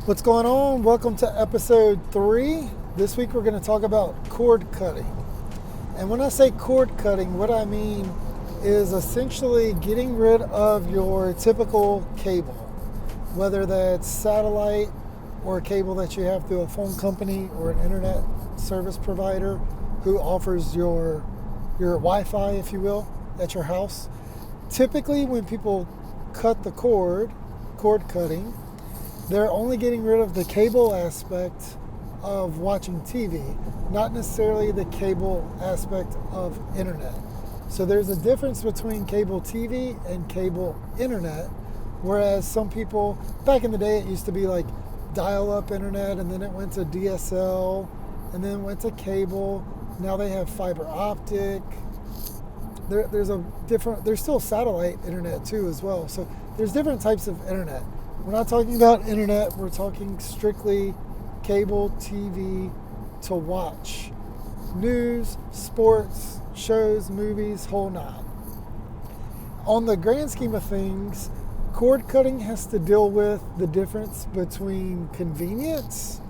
What's going on? Welcome to episode 3. This week we're going to talk about cord cutting. And when I say cord cutting, what I mean is essentially getting rid of your typical cable, whether that's satellite or a cable that you have through a phone company or an internet service provider who offers your Wi-Fi, if you will, at your house. Typically when people cut the cord cutting, they're only getting rid of the cable aspect of watching TV, not necessarily the cable aspect of internet. So there's a difference between cable TV and cable internet, whereas some people, back in the day, it used to be like dial-up internet, and then it went to DSL, and then it went to cable. Now they have fiber optic. There's still satellite internet too as well. So there's different types of internet. We're not talking about internet, we're talking strictly cable TV to watch news, sports, shows, movies, whole nine. On the grand scheme of things, cord cutting has to deal with the difference between convenience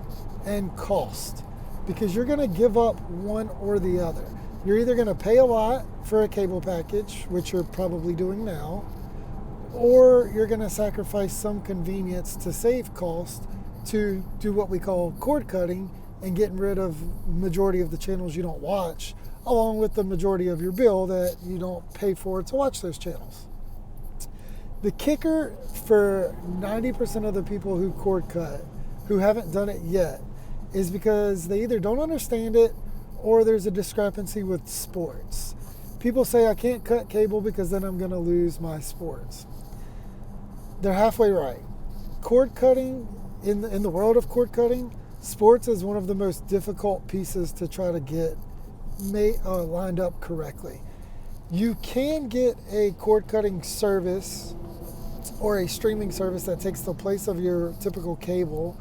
and cost, because you're going to give up one or the other. You're either going to pay a lot for a cable package, which you're probably doing now, or you're going to sacrifice some convenience to save cost to do what we call cord cutting and getting rid of majority of the channels you don't watch, along with the majority of your bill that you don't pay for to watch those channels. The kicker for 90% of the people who cord cut, who haven't done it yet, is because they either don't understand it or there's a discrepancy with sports. People say, I can't cut cable because then I'm going to lose my sports. They're halfway right. Cord cutting, in the world of cord cutting, sports is one of the most difficult pieces to try to get lined up correctly. You can get a cord cutting service or a streaming service that takes the place of your typical cable,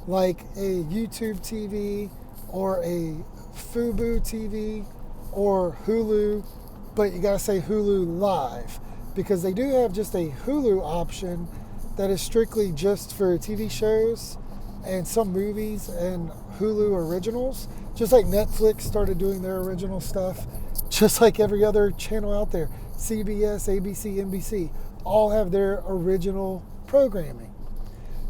like a YouTube TV or a Fubo TV or Hulu, but you gotta say Hulu Live, because they do have just a Hulu option that is strictly just for TV shows and some movies and Hulu originals, just like Netflix started doing their original stuff, just like every other channel out there. CBS, ABC, NBC, all have their original programming.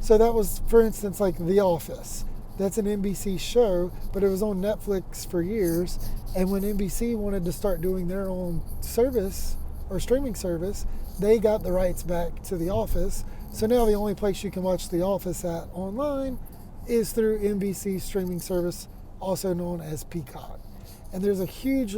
So that was, for instance, like The Office. That's an NBC show, but it was on Netflix for years. And when NBC wanted to start doing their own service or streaming service, they got the rights back to The Office. So now the only place you can watch The Office at online is through NBC streaming service, also known as Peacock. And there's a huge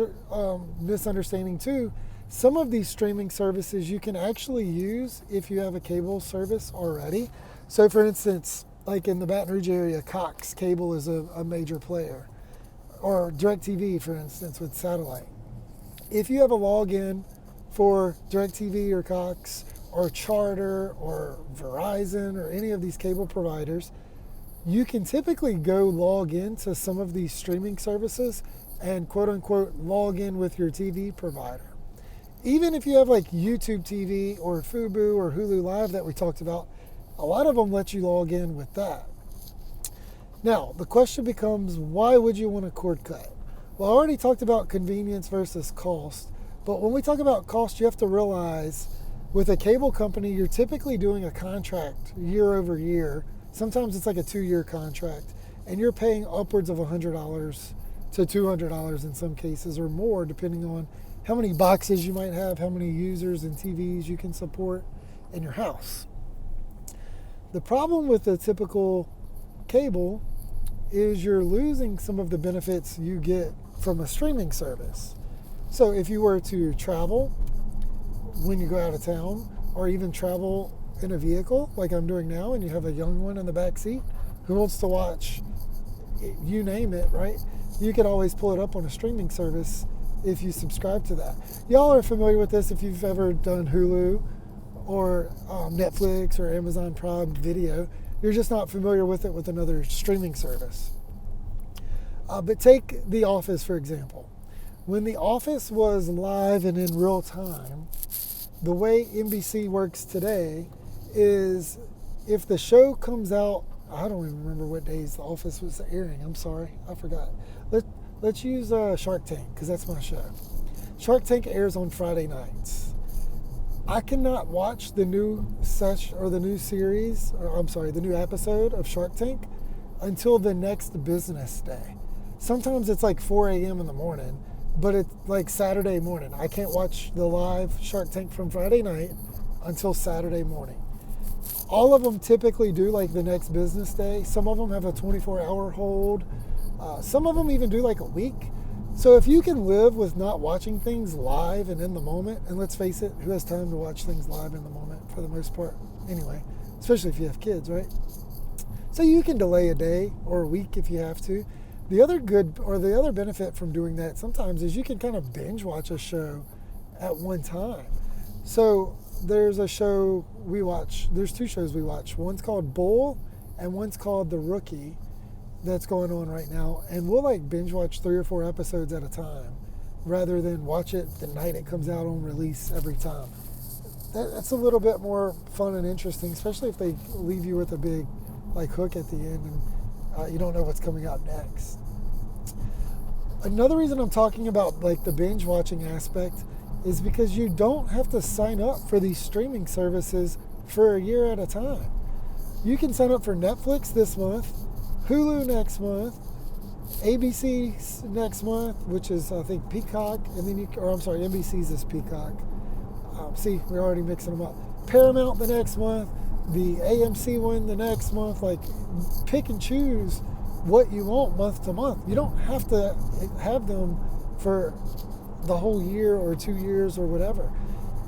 misunderstanding too. Some of these streaming services you can actually use if you have a cable service already. So for instance, like in the Baton Rouge area, Cox Cable is a major player. Or DirecTV, for instance, with satellite. If you have a login for DirecTV or Cox or Charter or Verizon or any of these cable providers, you can typically go log into some of these streaming services and quote unquote log in with your TV provider. Even if you have like YouTube TV or Fubo or Hulu Live that we talked about, a lot of them let you log in with that. Now, the question becomes, why would you want to cord cut? Well, I already talked about convenience versus cost, but when we talk about cost, you have to realize with a cable company, you're typically doing a contract year over year. Sometimes it's like a 2-year contract, and you're paying upwards of $100 to $200 in some cases or more, depending on how many boxes you might have, how many users and TVs you can support in your house. The problem with the typical cable is you're losing some of the benefits you get from a streaming service. So if you were to travel when you go out of town, or even travel in a vehicle like I'm doing now, and you have a young one in the back seat who wants to watch, you name it, right? You can always pull it up on a streaming service if you subscribe to that. Y'all are familiar with this if you've ever done Hulu or Netflix or Amazon Prime Video. You're just not familiar with it with another streaming service. But take The Office, for example. When The Office was live and in real time, the way NBC works today is if the show comes out I don't even remember what days The Office was airing. I'm sorry, I forgot. Let's use Shark Tank because that's my show. Shark Tank airs on Friday nights. I cannot watch the new the new episode of Shark Tank until the next business day. Sometimes it's like 4 a.m. in the morning, but it's like Saturday morning. I can't watch the live Shark Tank from Friday night until Saturday morning. All of them typically do like the next business day. Some of them have a 24-hour hold. Some of them even do like a week. So if you can live with not watching things live and in the moment, and let's face it, who has time to watch things live in the moment for the most part anyway, especially if you have kids, right? So you can delay a day or a week if you have to. The other benefit from doing that sometimes is you can kind of binge watch a show at one time. So there's a show we watch, there's two shows we watch. One's called Bull and one's called The Rookie that's going on right now. And we'll like binge watch 3 or 4 episodes at a time rather than watch it the night it comes out on release every time. That's a little bit more fun and interesting, especially if they leave you with a big like hook at the end and you don't know what's coming out next. Another reason I'm talking about like the binge watching aspect is because you don't have to sign up for these streaming services for a year at a time. You can sign up for Netflix this month, Hulu next month, ABC next month, which is I think Peacock, and then NBC's is Peacock. See, we're already mixing them up. Paramount the next month, the AMC one the next month. Like, pick and choose what you want month to month. You don't have to have them for the whole year or 2 years or whatever.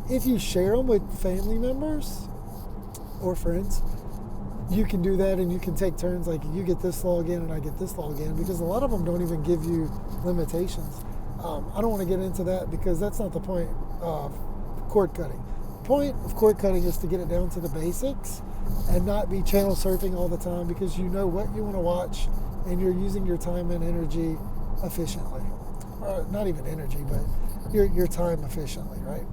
If you share them with family members or friends, you can do that, and you can take turns, like you get this login and I get this login, because a lot of them don't even give you limitations. I don't want to get into that because that's not the point of cord cutting. The point of cord cutting is to get it down to the basics and not be channel surfing all the time, because you know what you want to watch and you're using your time and energy efficiently. Or not even energy, but your time efficiently, right?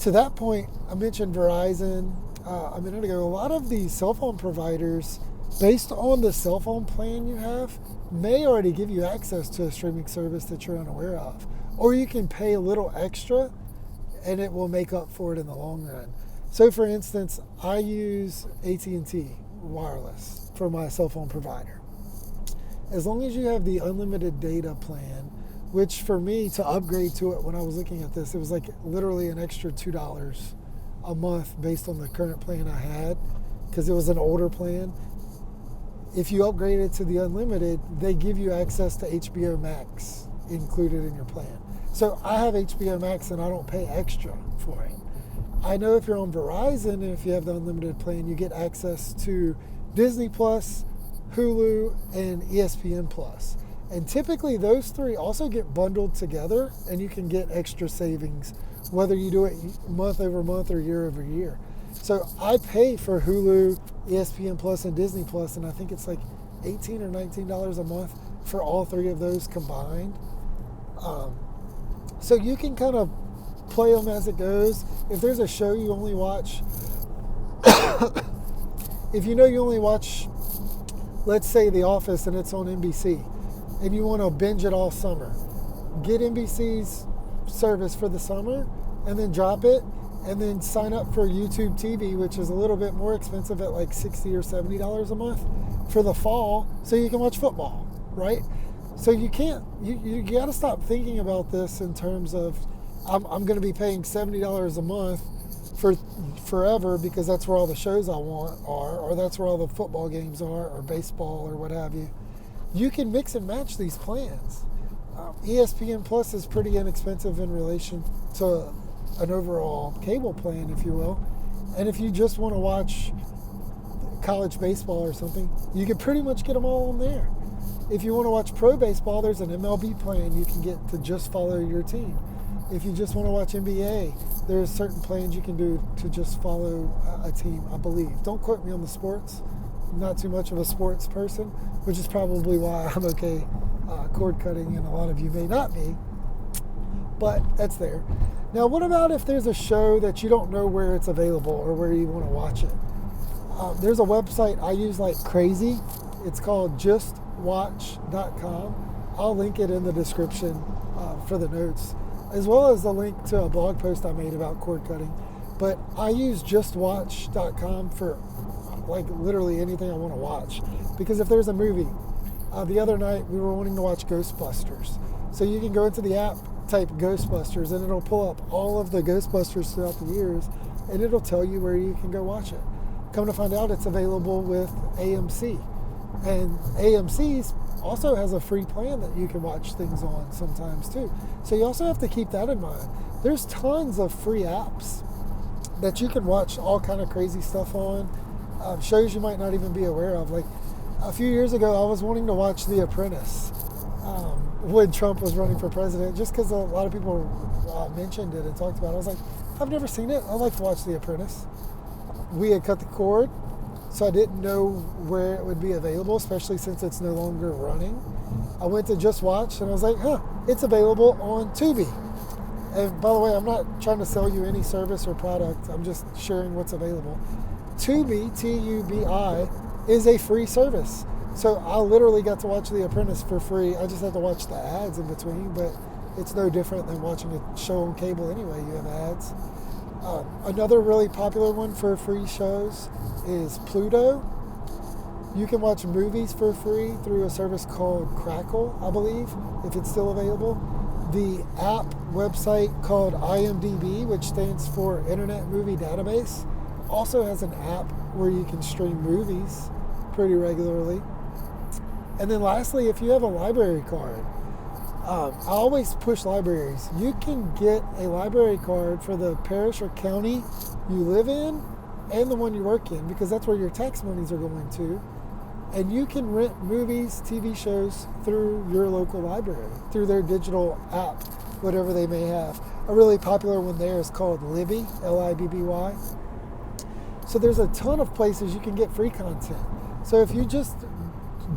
To that point, I mentioned Verizon a minute ago. A lot of these cell phone providers, based on the cell phone plan you have, may already give you access to a streaming service that you're unaware of. Or you can pay a little extra and it will make up for it in the long run. So for instance, I use AT&T wireless for my cell phone provider. As long as you have the unlimited data plan, which for me to upgrade to it when I was looking at this, it was like literally an extra $2 a month based on the current plan I had, because it was an older plan. If you upgrade it to the unlimited, they give you access to HBO Max included in your plan. So I have HBO Max and I don't pay extra for it. I know if you're on Verizon and if you have the unlimited plan, you get access to Disney Plus, Hulu, and ESPN Plus. And typically those three also get bundled together, and you can get extra savings whether you do it month over month or year over year. So I pay for Hulu, ESPN Plus, and Disney Plus, and I think it's like $18 or $19 a month for all three of those combined. So you can kind of play them as it goes. If there's a show you only watch, if you know you only watch, let's say The Office, and it's on NBC, and you want to binge it all summer, get NBC's service for the summer and then drop it, and then sign up for YouTube TV, which is a little bit more expensive at like $60 or $70 a month for the fall, so you can watch football, right? So you got to stop thinking about this in terms of I'm going to be paying $70 a month for forever because that's where all the shows I want are, or that's where all the football games are, or baseball, or what have you. You can mix and match these plans. ESPN Plus is pretty inexpensive in relation to an overall cable plan, if you will. And if you just want to watch college baseball or something, you can pretty much get them all on there. If you want to watch pro baseball, there's an MLB plan you can get to just follow your team. If you just want to watch NBA, there's certain plans you can do to just follow a team, I believe. Don't quote me on the sports. I'm not too much of a sports person, which is probably why I'm okay cord cutting, and a lot of you may not be. But that's there. Now, what about if there's a show that you don't know where it's available or where you want to watch it? There's a website I use like crazy. It's called justwatch.com. I'll link it in the description for the notes, as well as a link to a blog post I made about cord cutting. But I use justwatch.com for like literally anything I want to watch. Because if there's a movie, the other night we were wanting to watch Ghostbusters. So you can go into the app, type Ghostbusters, and it'll pull up all of the Ghostbusters throughout the years, and it'll tell you where you can go watch it. Come to find out, it's available with AMC. And AMC also has a free plan that you can watch things on sometimes too. So you also have to keep that in mind. There's tons of free apps that you can watch all kind of crazy stuff on. Shows you might not even be aware of. Like a few years ago, I was wanting to watch The Apprentice when Trump was running for president, just because a lot of people mentioned it and talked about it. I was like, I've never seen it. I'd like to watch The Apprentice. We had cut the cord, so I didn't know where it would be available, especially since it's no longer running. I went to Just Watch, and I was like, it's available on Tubi. And by the way, I'm not trying to sell you any service or product. I'm just sharing what's available. Tubi, T-U-B-I, is a free service. So I literally got to watch The Apprentice for free. I just had to watch the ads in between, but it's no different than watching a show on cable anyway. You have ads. Another really popular one for free shows is Pluto. You can watch movies for free through a service called Crackle, I believe, if it's still available. The app website called IMDb, which stands for Internet Movie Database, also has an app where you can stream movies pretty regularly. And then lastly, if you have a library card, I always push libraries. You can get a library card for the parish or county you live in and the one you work in, because that's where your tax monies are going to. And you can rent movies, TV shows through your local library, through their digital app, whatever they may have. A really popular one there is called Libby, L-I-B-B-Y. So there's a ton of places you can get free content. So if you just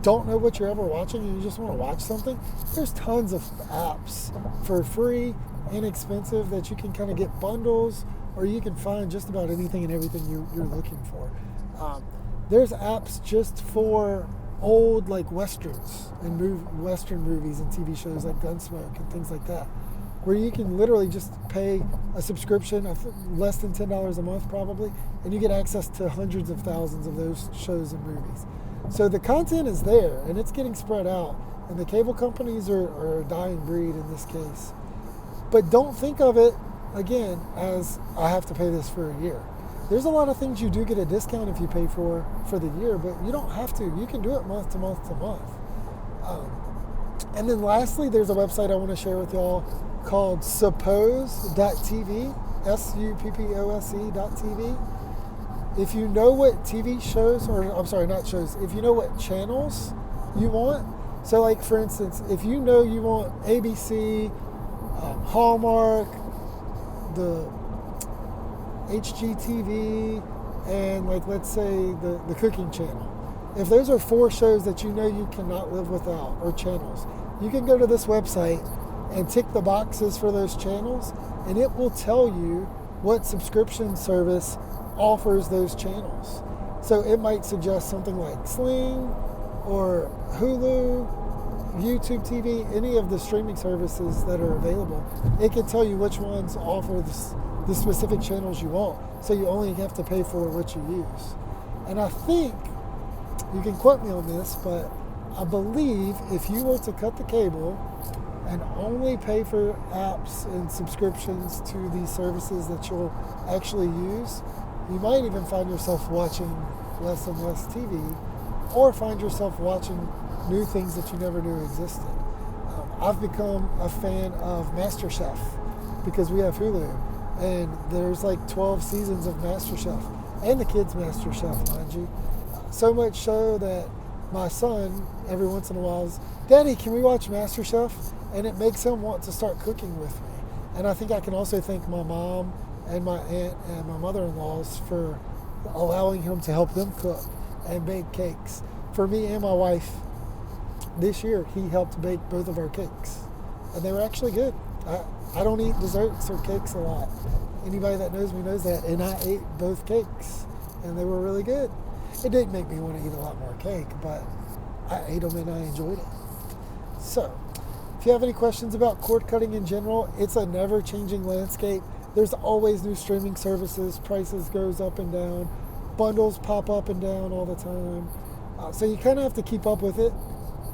don't know what you're ever watching and you just want to watch something, there's tons of apps for free, inexpensive, that you can kind of get bundles, or you can find just about anything and everything you're looking for. There's apps just for old like westerns and western movies and TV shows like Gunsmoke and things like that, where you can literally just pay a subscription of less than $10 a month probably, and you get access to hundreds of thousands of those shows and movies. So the content is there, and it's getting spread out, and the cable companies are a dying breed in this case. But don't think of it, again, as I have to pay this for a year. There's a lot of things you do get a discount if you pay for the year, but you don't have to. You can do it month to month to month. And then lastly, there's a website I want to share with y'all called suppose.tv, suppose.tv. If you know what TV shows, or I'm sorry, not shows, if you know what channels you want, so like for instance, if you know you want ABC, Hallmark, the HGTV, and like let's say the cooking channel. If those are 4 shows that you know you cannot live without, or channels, you can go to this website and tick the boxes for those channels, and it will tell you what subscription service offers those channels. So it might suggest something like Sling or Hulu, YouTube TV, any of the streaming services that are available. It can tell you which ones offer the specific channels you want, so you only have to pay for what you use. And I think, you can quote me on this, but I believe if you were to cut the cable and only pay for apps and subscriptions to these services that you'll actually use, you might even find yourself watching less and less TV, or find yourself watching new things that you never knew existed. I've become a fan of MasterChef because we have Hulu, and there's like 12 seasons of MasterChef, and the kids' MasterChef, mind you. So much so that my son, every once in a while, is, Daddy, can we watch MasterChef? And it makes him want to start cooking with me. And I think I can also thank my mom and my aunt and my mother-in-laws for allowing him to help them cook and bake cakes. For me and my wife, this year, he helped bake both of our cakes. And they were actually good. I don't eat desserts or cakes a lot. Anybody that knows me knows that. And I ate both cakes, and they were really good. It did make me want to eat a lot more cake, but I ate them and I enjoyed it. So, if you have any questions about cord cutting in general, it's a never-changing landscape. There's always new streaming services. Prices goes up and down. Bundles pop up and down all the time. So you kind of have to keep up with it.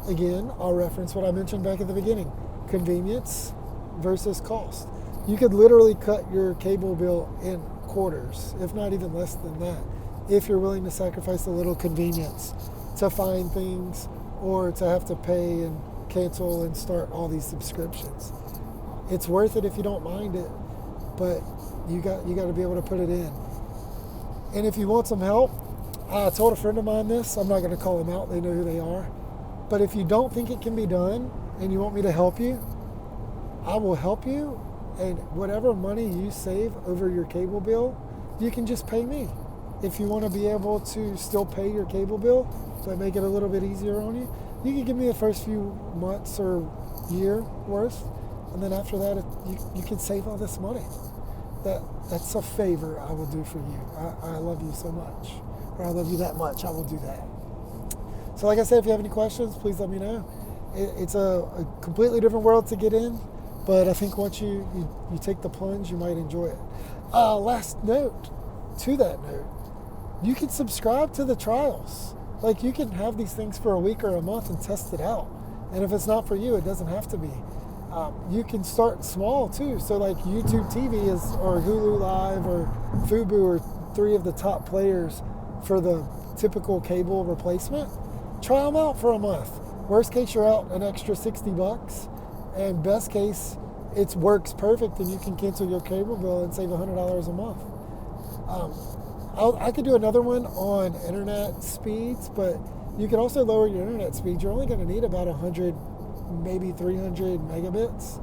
Again, I'll reference what I mentioned back at the beginning. Convenience versus cost. You could literally cut your cable bill in quarters, if not even less than that, if you're willing to sacrifice a little convenience to find things or to have to pay and cancel and start all these subscriptions. It's worth it if you don't mind it, but you got to be able to put it in. And if you want some help, I told a friend of mine this. I'm not going to call them out. They know who they are. But if you don't think it can be done and you want me to help you, I will help you. And whatever money you save over your cable bill, you can just pay me. If you want to be able to still pay your cable bill, but make it a little bit easier on you, you can give me the first few months or year worth. And then after that, you can save all this money. That's a favor I will do for you. I love you so much. Or I love you that much, I will do that. So like I said, if you have any questions, please let me know. It's a completely different world to get in, but I think once you take the plunge, you might enjoy it. Last note, to that note, you can subscribe to the trials. Like you can have these things for a week or a month and test it out. And if it's not for you, it doesn't have to be. You can start small too. So like YouTube TV or Hulu Live or Fubo are three of the top players for the typical cable replacement. Try them out for a month. Worst case, you're out an extra $60. And best case, it works perfect and you can cancel your cable bill and save $100 a month. I could do another one on internet speeds, but you can also lower your internet speed. You're only going to need about 100, maybe 300 megabits.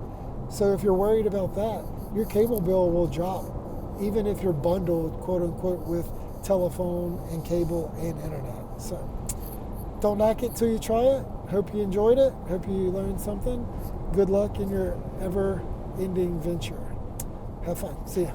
So if you're worried about that, your cable bill will drop, even if you're bundled, quote unquote, with telephone and cable and internet. So don't knock it till you try it. Hope you enjoyed it. Hope you learned something. Good luck in your ever-ending venture. Have fun. See ya.